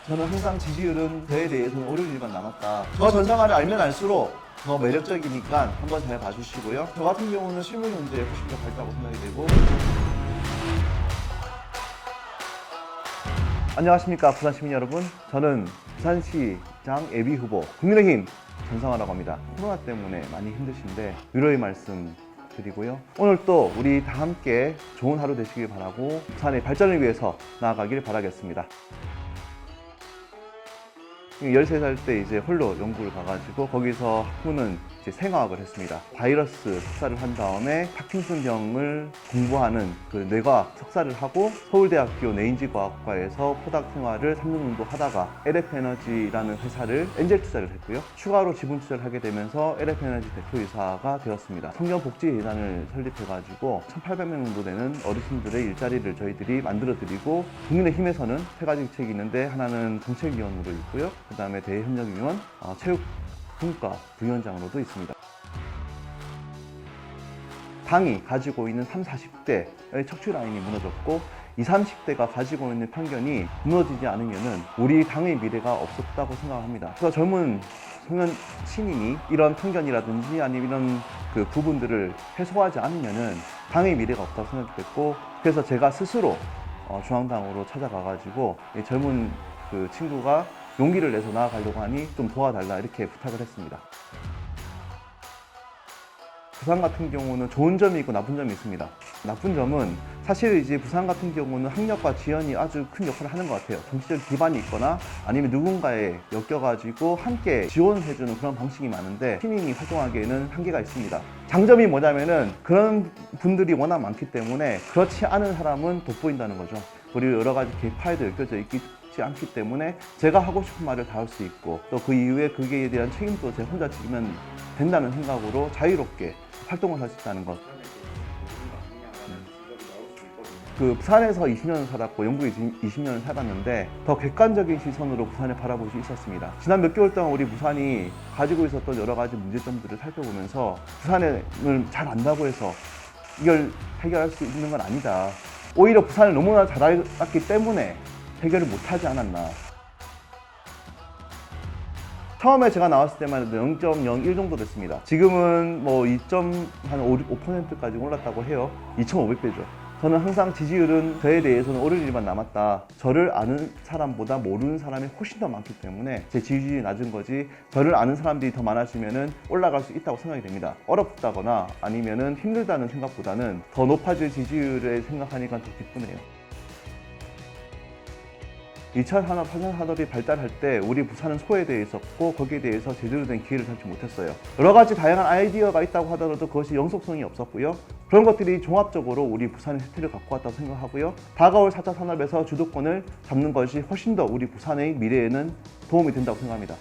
저는 항상 지지율은 저에 대해서는 오를 일만 남았다. 저 전상아를 알면 알수록 더 매력적이니까 한번 잘 봐주시고요. 저 같은 경우는 실물 경제에 훨씬 더 밝다고 생각이 되고. 안녕하십니까 부산 시민 여러분. 저는 부산시장 예비 후보 국민의힘 전상아라고 합니다. 코로나 때문에 많이 힘드신데 위로의 말씀 드리고요. 오늘 또 우리 다 함께 좋은 하루 되시길 바라고 부산의 발전을 위해서 나아가길 바라겠습니다. 13살 때 이제 홀로 연구를 가가지고 거기서 학부는 이제 생화학을 했습니다. 바이러스 석사를 한 다음에 파킨슨병을 공부하는 그 뇌과학 석사를 하고 서울대학교 뇌인지과학과에서 포닥 생활을 3년 정도 하다가 LF에너지라는 회사를 엔젤 투자를 했고요. 추가로 지분 투자를 하게 되면서 LF에너지 대표이사가 되었습니다. 청년복지재단을 설립해가지고 1,800명 정도 되는 어르신들의 일자리를 저희들이 만들어드리고 국민의힘에서는 세 가지 직책이 있는데 하나는 정책위원으로 있고요. 그 다음에 대협력위원, 체육분과 부위원장으로도 있습니다. 당이 가지고 있는 30, 40대의 척추 라인이 무너졌고 20, 30대가 가지고 있는 편견이 무너지지 않으면 우리 당의 미래가 없었다고 생각합니다. 그래서 젊은 청년 신인이 이런 편견이라든지 아니면 이런 그 부분들을 해소하지 않으면 당의 미래가 없다고 생각했고, 그래서 제가 스스로 중앙당으로 찾아가가지고 젊은 그 친구가 용기를 내서 나아가려고 하니 좀 도와달라 이렇게 부탁을 했습니다. 부산 같은 경우는 좋은 점이 있고 나쁜 점이 있습니다. 나쁜 점은 사실 이제 부산 같은 경우는 학력과 지연이 아주 큰 역할을 하는 것 같아요. 정치적 기반이 있거나 아니면 누군가에 엮여가지고 함께 지원해주는 그런 방식이 많은데 신인이 활동하기에는 한계가 있습니다. 장점이 뭐냐면은 그런 분들이 워낙 많기 때문에 그렇지 않은 사람은 돋보인다는 거죠. 그리고 여러 가지 계파에도 엮여져 있지 않기 때문에 제가 하고 싶은 말을 다 할 수 있고 또 그 이후에 그에 대한 책임도 제가 혼자 지면 된다는 생각으로 자유롭게 활동을 할 수 있다는 것. 그 부산에서 20년 살았고 영국에 20년을 살았는데 더 객관적인 시선으로 부산을 바라볼 수 있었습니다. 지난 몇 개월 동안 우리 부산이 가지고 있었던 여러 가지 문제점들을 살펴보면서 부산을 잘 안다고 해서 이걸 해결할 수 있는 건 아니다. 오히려 부산을 너무나 잘 알았기 때문에 해결을 못하지 않았나. 처음에 제가 나왔을 때만 해도 0.01 정도 됐습니다. 지금은 뭐 2.5%까지 올랐다고 해요. 2,500배죠. 저는 항상 지지율은 저에 대해서는 오를 일만 남았다. 저를 아는 사람보다 모르는 사람이 훨씬 더 많기 때문에 제 지지율이 낮은 거지, 저를 아는 사람들이 더 많아지면 올라갈 수 있다고 생각이 됩니다. 어렵다거나 아니면 힘들다는 생각보다는 더 높아질 지지율을 생각하니까 더 기쁘네요. 2차 산업, 4차 산업이 발달할 때 우리 부산은 소외되어 있었고 거기에 대해서 제대로 된 기회를 잡지 못했어요. 여러 가지 다양한 아이디어가 있다고 하더라도 그것이 영속성이 없었고요. 그런 것들이 종합적으로 우리 부산의 혜택을 갖고 왔다고 생각하고요. 다가올 4차 산업에서 주도권을 잡는 것이 훨씬 더 우리 부산의 미래에는 도움이 된다고 생각합니다.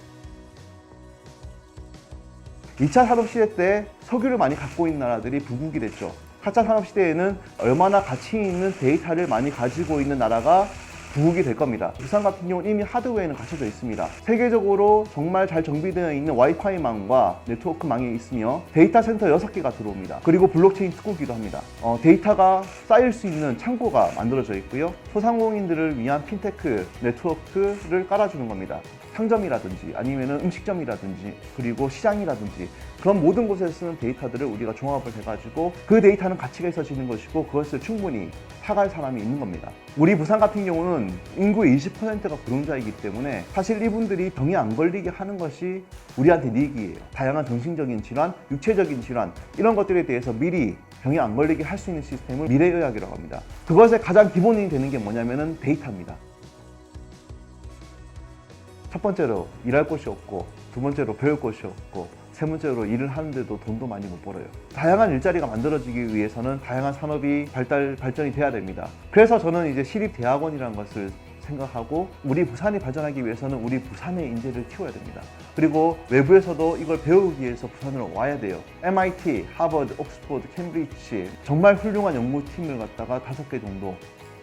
2차 산업시대 때 석유를 많이 갖고 있는 나라들이 부국이 됐죠. 4차 산업시대에는 얼마나 가치 있는 데이터를 많이 가지고 있는 나라가 부국이 될 겁니다. 부산 같은 경우는 이미 하드웨어에는 갖춰져 있습니다. 세계적으로 정말 잘 정비되어 있는 와이파이망과 네트워크망이 있으며 데이터 센터 6개가 들어옵니다. 그리고 블록체인 특구기도 합니다. 데이터가 쌓일 수 있는 창고가 만들어져 있고요. 소상공인들을 위한 핀테크 네트워크를 깔아주는 겁니다. 상점이라든지 아니면 음식점이라든지 그리고 시장이라든지 그런 모든 곳에 쓰는 데이터들을 우리가 종합을 해가지고 그 데이터는 가치가 있어지는 것이고 그것을 충분히 사갈 사람이 있는 겁니다. 우리 부산 같은 경우는 인구의 20%가 고령자이기 때문에 사실 이분들이 병이 안 걸리게 하는 것이 우리한테 이익이에요. 다양한 정신적인 질환, 육체적인 질환 이런 것들에 대해서 미리 병이 안 걸리게 할 수 있는 시스템을 미래의학이라고 합니다. 그것의 가장 기본이 되는 게 뭐냐면은 데이터입니다. 첫 번째로 일할 곳이 없고, 두 번째로 배울 곳이 없고, 세 번째로 일을 하는데도 돈도 많이 못 벌어요. 다양한 일자리가 만들어지기 위해서는 다양한 산업이 발전이 돼야 됩니다. 그래서 저는 이제 시립대학원이라는 것을 생각하고 우리 부산이 발전하기 위해서는 우리 부산의 인재를 키워야 됩니다. 그리고 외부에서도 이걸 배우기 위해서 부산으로 와야 돼요. MIT, 하버드, 옥스퍼드, 캠브리지 정말 훌륭한 연구팀을 갖다가 5개 정도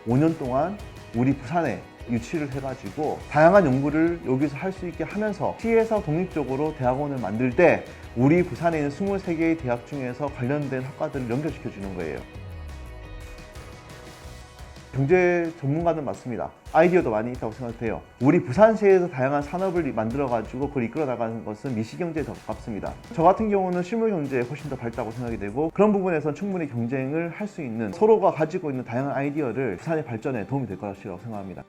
5년 동안 우리 부산에 유치를 해가지고 다양한 연구를 여기서 할 수 있게 하면서 시에서 독립적으로 대학원을 만들 때 우리 부산에 있는 23개의 대학 중에서 관련된 학과들을 연결시켜 주는 거예요. 경제 전문가는 맞습니다. 아이디어도 많이 있다고 생각해요. 우리 부산시에서 다양한 산업을 만들어가지고 그걸 이끌어 나가는 것은 미시경제에 더 가깝습니다. 저 같은 경우는 실물경제에 훨씬 더 밝다고 생각이 되고 그런 부분에서 충분히 경쟁을 할 수 있는 서로가 가지고 있는 다양한 아이디어를 부산의 발전에 도움이 될 것이라고 생각합니다.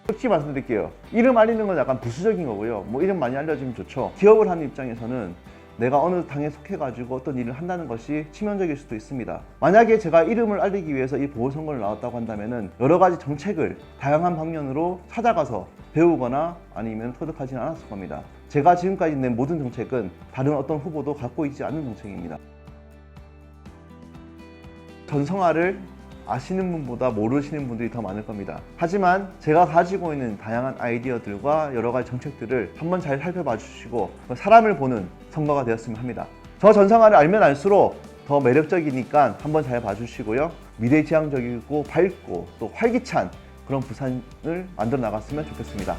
솔직히 말씀드릴게요. 이름 알리는 건 약간 부수적인 거고요. 뭐 이름 많이 알려주면 좋죠. 기업을 하는 입장에서는 내가 어느 당에 속해가지고 어떤 일을 한다는 것이 치명적일 수도 있습니다. 만약에 제가 이름을 알리기 위해서 이 보궐선거를 나왔다고 한다면은 여러 가지 정책을 다양한 방면으로 찾아가서 배우거나 아니면 터득하지는 않았을 겁니다. 제가 지금까지 낸 모든 정책은 다른 어떤 후보도 갖고 있지 않은 정책입니다. 전성화를 아시는 분보다 모르시는 분들이 더 많을 겁니다. 하지만 제가 가지고 있는 다양한 아이디어들과 여러 가지 정책들을 한번 잘 살펴봐 주시고 사람을 보는 선거가 되었으면 합니다. 저 전성화를 알면 알수록 더 매력적이니까 한번 잘 봐주시고요. 미래지향적이고 밝고 또 활기찬 그런 부산을 만들어 나갔으면 좋겠습니다.